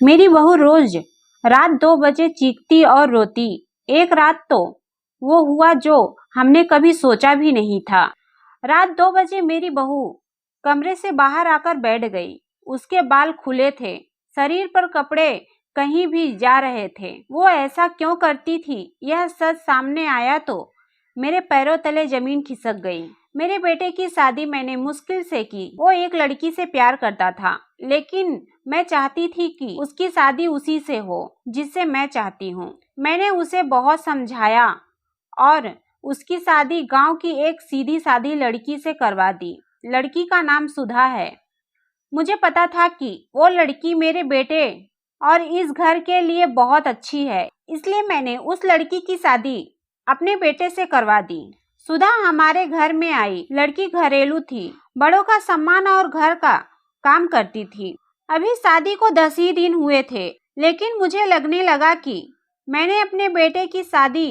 मेरी बहू रोज रात 2 बजे चीखती और रोती। एक रात तो वो हुआ जो हमने कभी सोचा भी नहीं था। रात 2 बजे मेरी बहू कमरे से बाहर आकर बैठ गई। उसके बाल खुले थे, शरीर पर कपड़े कहीं भी जा रहे थे। वो ऐसा क्यों करती थी, यह सच सामने आया तो मेरे पैरों तले जमीन खिसक गई। मेरे बेटे की शादी मैंने मुश्किल से की। वो एक लड़की से प्यार करता था, लेकिन मैं चाहती थी कि उसकी शादी उसी से हो जिससे मैं चाहती हूँ। मैंने उसे बहुत समझाया और उसकी शादी गांव की एक सीधी सादी लड़की से करवा दी। लड़की का नाम सुधा है। मुझे पता था कि वो लड़की मेरे बेटे और इस घर के लिए बहुत अच्छी है, इसलिए मैंने उस लड़की की शादी अपने बेटे से करवा दी। सुधा हमारे घर में आई। लड़की घरेलू थी, बड़ों का सम्मान और घर का काम करती थी। अभी शादी को 10 ही दिन हुए थे, लेकिन मुझे लगने लगा कि मैंने अपने बेटे की शादी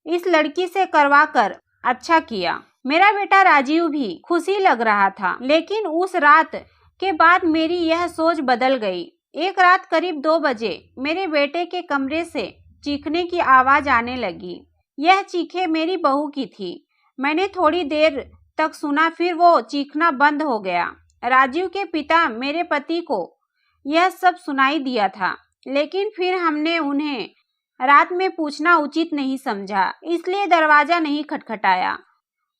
इस लड़की से करवाकर अच्छा किया। मेरा बेटा राजीव भी खुशी लग रहा था, लेकिन उस रात के बाद मेरी यह सोच बदल गई। एक रात करीब 2 बजे मेरे बेटे के कमरे से चीखने की आवाज आने लगी। यह चीखें मेरी बहू की थी। मैंने थोड़ी देर तक सुना, फिर वो चीखना बंद हो गया। राजीव के पिता मेरे पति को यह सब सुनाई दिया था, लेकिन फिर हमने उन्हें रात में पूछना उचित नहीं समझा, इसलिए दरवाजा नहीं खटखटाया।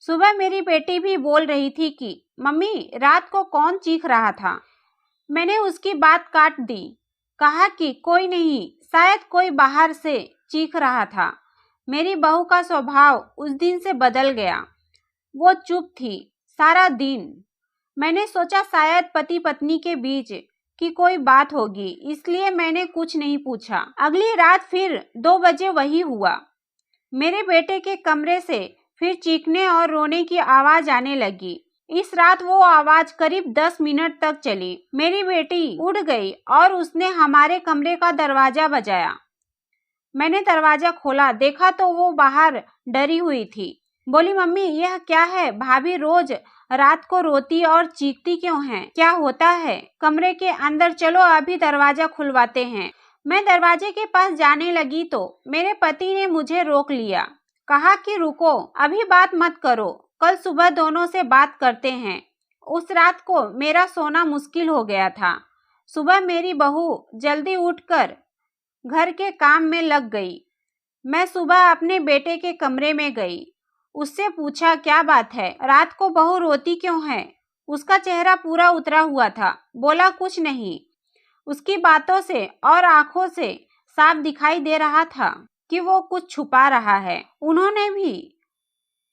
सुबह मेरी बेटी भी बोल रही थी कि मम्मी, रात को कौन चीख रहा था। मैंने उसकी बात काट दी, कहा कि कोई नहीं, शायद कोई बाहर से चीख रहा था। मेरी बहू का स्वभाव उस दिन से बदल गया। वो चुप थी सारा दिन। मैंने सोचा शायद पति पत्नी के बीच की कोई बात होगी, इसलिए मैंने कुछ नहीं पूछा। अगली रात फिर 2 बजे वही हुआ। मेरे बेटे के कमरे से फिर चीखने और रोने की आवाज आने लगी। इस रात वो आवाज करीब 10 मिनट तक चली। मेरी बेटी उठ गई और उसने हमारे कमरे का दरवाजा बजाया। मैंने दरवाजा खोला, देखा तो वो बाहर डरी हुई थी। बोली, मम्मी यह क्या है? भाभी रोज रात को रोती और चीखती क्यों है? क्या होता है? कमरे के अंदर चलो, अभी दरवाजा खुलवाते हैं। मैं दरवाजे के पास जाने लगी तो मेरे पति ने मुझे रोक लिया। कहा कि रुको, अभी बात मत करो, कल सुबह दोनों से बात करते हैं। उस रात को मेरा सोना मुश्किल हो गया था। सुबह मेरी बहू जल्दी उठकर घर के काम में लग गई। मैं सुबह अपने बेटे के कमरे में गई। उससे पूछा, क्या बात है? रात को बहू रोती क्यों है? उसका चेहरा पूरा उतरा हुआ था। बोला, कुछ नहीं। उसकी बातों से और आंखों से साफ दिखाई दे रहा था कि वो कुछ छुपा रहा है। उन्होंने भी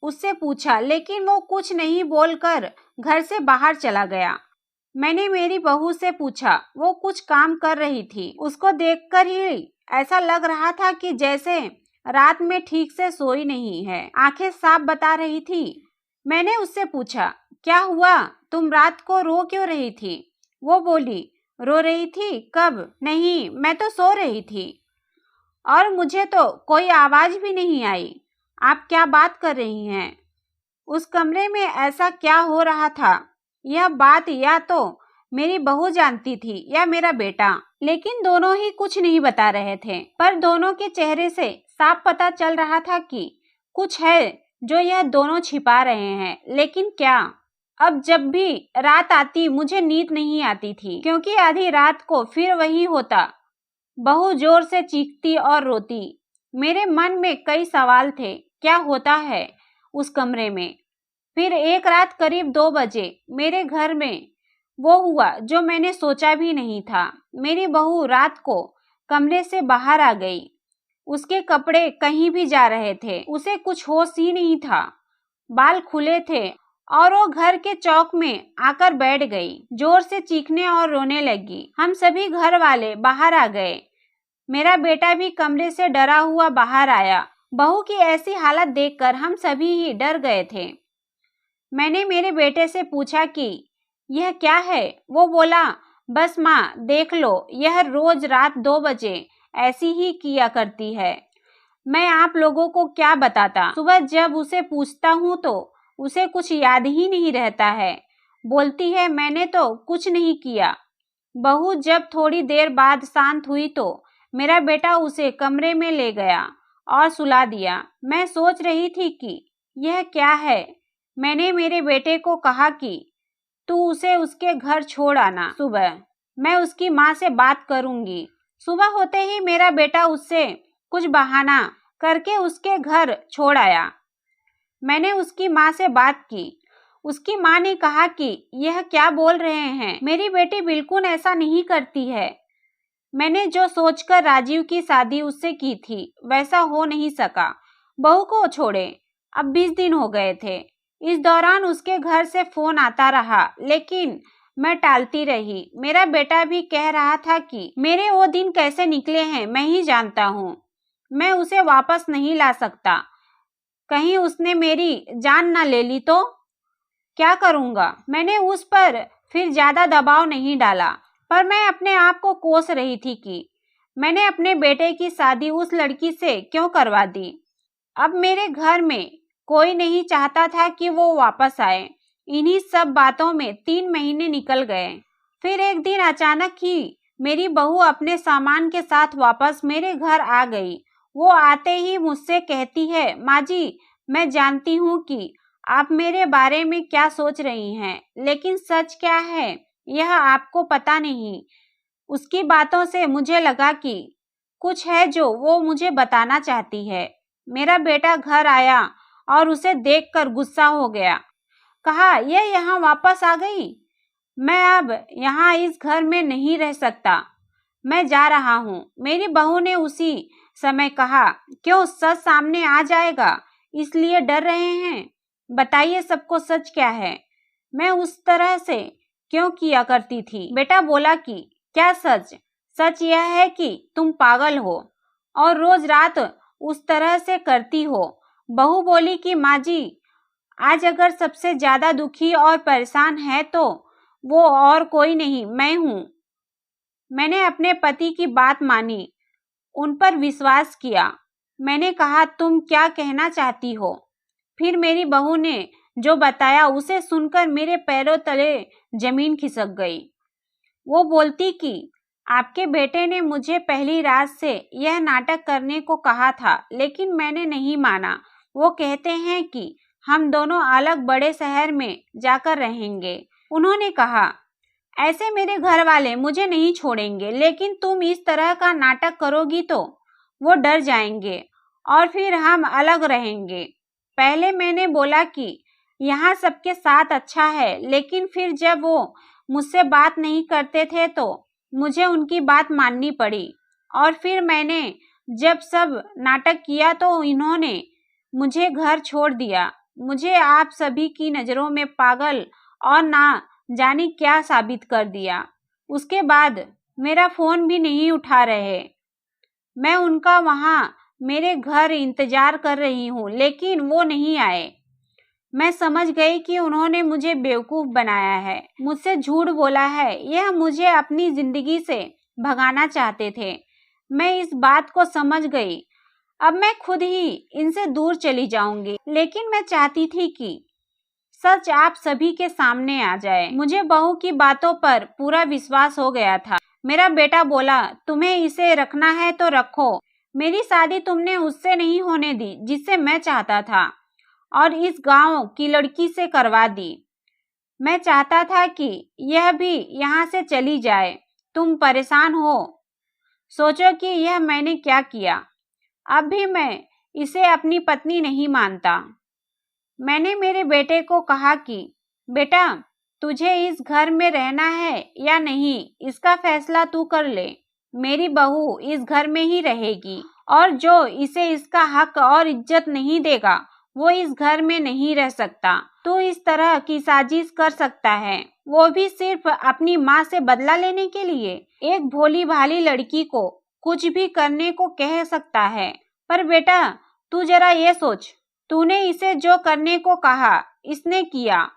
उससे पूछा, लेकिन वो कुछ नहीं बोलकर घर से बाहर चला गया। मैंने मेरी बहू से पूछा, वो कुछ काम कर रही थी। उसको देखकर ही ऐसा लग रहा था कि जैसे रात में ठीक से सोई नहीं है। आंखें साफ बता रही थी। मैंने उससे पूछा, क्या हुआ? तुम रात को रो क्यों रही थी? वो बोली, रो रही थी? कब? नहीं, मैं तो सो रही थी और मुझे तो कोई आवाज भी नहीं आई। आप क्या बात कर रही हैं? उस कमरे में ऐसा क्या हो रहा था? यह बात या तो मेरी बहू जानती थी या मेरा बेटा, लेकिन दोनों ही कुछ नहीं बता रहे थे। पर दोनों के चेहरे से साफ पता चल रहा था कि कुछ है जो यह दोनों छिपा रहे हैं, लेकिन क्या? अब जब भी रात आती मुझे नींद नहीं आती थी, क्योंकि आधी रात को फिर वही होता। बहू जोर से चीखती और रोती। मेरे मन में कई सवाल थे, क्या होता है उस कमरे में? फिर एक रात करीब 2 बजे मेरे घर में वो हुआ जो मैंने सोचा भी नहीं था। मेरी बहू रात को कमरे से बाहर आ गई। उसके कपड़े कहीं भी जा रहे थे। उसे कुछ होश ही नहीं था। बाल खुले थे और वो घर के चौक में आकर बैठ गई। जोर से चीखने और रोने लगी। हम सभी घर वाले बाहर आ गए। मेरा बेटा भी कमरे से डरा हुआ बाहर आया। बहू की ऐसी हालत देखकर हम सभी ही डर गए थे। मैंने मेरे बेटे से पूछा कि यह क्या है? वो बोला, बस माँ देख लो, यह रोज रात 2 बजे ऐसी ही किया करती है। मैं आप लोगों को क्या बताता। सुबह जब उसे पूछता हूँ तो उसे कुछ याद ही नहीं रहता है। बोलती है, मैंने तो कुछ नहीं किया। बहू जब थोड़ी देर बाद शांत हुई तो मेरा बेटा उसे कमरे में ले गया और सुला दिया। मैं सोच रही थी कि यह क्या है। मैंने मेरे बेटे को कहा कि तू उसे उसके घर छोड़ आना, सुबह मैं उसकी माँ से बात करूंगी। सुबह होते ही मेरा बेटा उससे कुछ बहाना करके उसके घर छोड़ आया। मैंने उसकी माँ से बात की। उसकी माँ ने कहा कि यह क्या बोल रहे हैं, मेरी बेटी बिल्कुल ऐसा नहीं करती है। मैंने जो सोचकर राजीव की शादी उससे की थी वैसा हो नहीं सका। बहू को छोड़े अब 20 दिन हो गए थे। इस दौरान उसके घर से फोन आता रहा लेकिन मैं टालती रही। मेरा बेटा भी कह रहा था कि मेरे वो दिन कैसे निकले हैं मैं ही जानता हूँ। मैं उसे वापस नहीं ला सकता। कहीं उसने मेरी जान न ले ली तो क्या करूँगा। मैंने उस पर फिर ज्यादा दबाव नहीं डाला, पर मैं अपने आप को कोस रही थी कि मैंने अपने बेटे की शादी उस लड़की से क्यों करवा दी। अब मेरे घर में कोई नहीं चाहता था कि वो वापस आए। इन्हीं सब बातों में 3 महीने निकल गए। फिर एक दिन अचानक ही मेरी बहू अपने सामान के साथ वापस मेरे घर आ गई। वो आते ही मुझसे कहती है, माँ जी, मैं जानती हूँ कि आप मेरे बारे में क्या सोच रही हैं, लेकिन सच क्या है यह आपको पता नहीं। उसकी बातों से मुझे लगा कि कुछ है जो वो मुझे बताना चाहती है। मेरा बेटा घर आया और उसे देखकर गुस्सा हो गया। कहा, ये यहाँ वापस आ गई। मैं अब यहाँ इस घर में नहीं रह सकता, मैं जा रहा हूँ। मेरी बहू ने उसी समय कहा, क्यों, सच सामने आ जाएगा इसलिए डर रहे हैं? बताइए सबको सच क्या है। मैं उस तरह से क्यों किया करती थी? बेटा बोला कि क्या सच? सच यह है कि तुम पागल हो और रोज रात उस तरह से करती हो। बहू बोली कि माँ जी, आज अगर सबसे ज्यादा दुखी और परेशान है तो वो और कोई नहीं, मैं हूँ। मैंने अपने पति की बात मानी, उन पर विश्वास किया। मैंने कहा, तुम क्या कहना चाहती हो? फिर मेरी बहू ने जो बताया उसे सुनकर मेरे पैरों तले जमीन खिसक गई। वो बोलती कि आपके बेटे ने मुझे पहली रात से यह नाटक करने को कहा था, लेकिन मैंने नहीं माना। वो कहते हैं कि हम दोनों अलग बड़े शहर में जाकर रहेंगे। उन्होंने कहा, ऐसे मेरे घर वाले मुझे नहीं छोड़ेंगे, लेकिन तुम इस तरह का नाटक करोगी तो वो डर जाएंगे और फिर हम अलग रहेंगे। पहले मैंने बोला कि यहाँ सबके साथ अच्छा है, लेकिन फिर जब वो मुझसे बात नहीं करते थे तो मुझे उनकी बात माननी पड़ी। और फिर मैंने जब सब नाटक किया तो इन्होंने मुझे घर छोड़ दिया। मुझे आप सभी की नज़रों में पागल और ना जाने क्या साबित कर दिया। उसके बाद मेरा फ़ोन भी नहीं उठा रहे। मैं उनका वहाँ मेरे घर इंतज़ार कर रही हूँ, लेकिन वो नहीं आए। मैं समझ गई कि उन्होंने मुझे बेवकूफ़ बनाया है, मुझसे झूठ बोला है। यह मुझे अपनी ज़िंदगी से भगाना चाहते थे। मैं इस बात को समझ गई। अब मैं खुद ही इनसे दूर चली जाऊंगी, लेकिन मैं चाहती थी कि सच आप सभी के सामने आ जाए। मुझे बहू की बातों पर पूरा विश्वास हो गया था। मेरा बेटा बोला, तुम्हें इसे रखना है तो रखो। मेरी शादी तुमने उससे नहीं होने दी जिससे मैं चाहता था, और इस गांव की लड़की से करवा दी। मैं चाहता था कि यह भी यहाँ से चली जाए। तुम परेशान हो, सोचो कि यह मैंने क्या किया। अब भी मैं इसे अपनी पत्नी नहीं मानता। मैंने मेरे बेटे को कहा कि बेटा, तुझे इस घर में रहना है या नहीं, इसका फैसला तू कर ले। मेरी बहू इस घर में ही रहेगी, और जो इसे इसका हक और इज्जत नहीं देगा वो इस घर में नहीं रह सकता। तू इस तरह की साजिश कर सकता है, वो भी सिर्फ अपनी माँ से बदला लेने के लिए। एक भोली भाली लड़की को कुछ भी करने को कह सकता है, पर बेटा तू जरा ये सोच, तूने इसे जो करने को कहा इसने किया।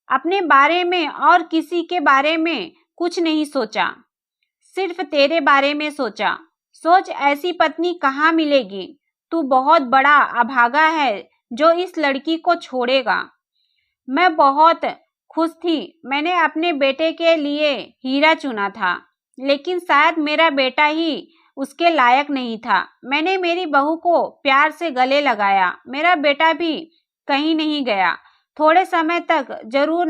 अपने बारे में और किसी के बारे में कुछ नहीं सोचा, सिर्फ तेरे बारे में सोचा। सोच, ऐसी पत्नी कहाँ मिलेगी। तू बहुत बड़ा अभागा है जो इस लड़की को छोड़ेगा। मैं बहुत खुश थी। मैंने अपने बेटे के लिए हीरा चुना था, लेकिन शायद मेरा बेटा ही उसके लायक नहीं था। मैंने मेरी बहू को प्यार से गले लगाया। मेरा बेटा भी कहीं नहीं गया। थोड़े समय तक जरूर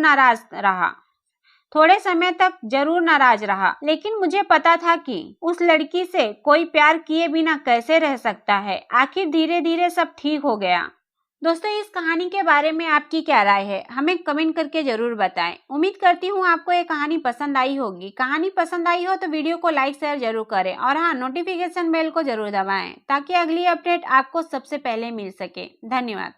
नाराज रहा, लेकिन मुझे पता था कि उस लड़की से कोई प्यार किए बिना कैसे रह सकता है। आखिर धीरे धीरे सब ठीक हो गया। दोस्तों, इस कहानी के बारे में आपकी क्या राय है, हमें कमेंट करके जरूर बताएं। उम्मीद करती हूँ आपको ये कहानी पसंद आई होगी। कहानी पसंद आई हो तो वीडियो को लाइक शेयर जरूर करें और हाँ, नोटिफिकेशन बेल को जरूर दबाएं ताकि अगली अपडेट आपको सबसे पहले मिल सके। धन्यवाद।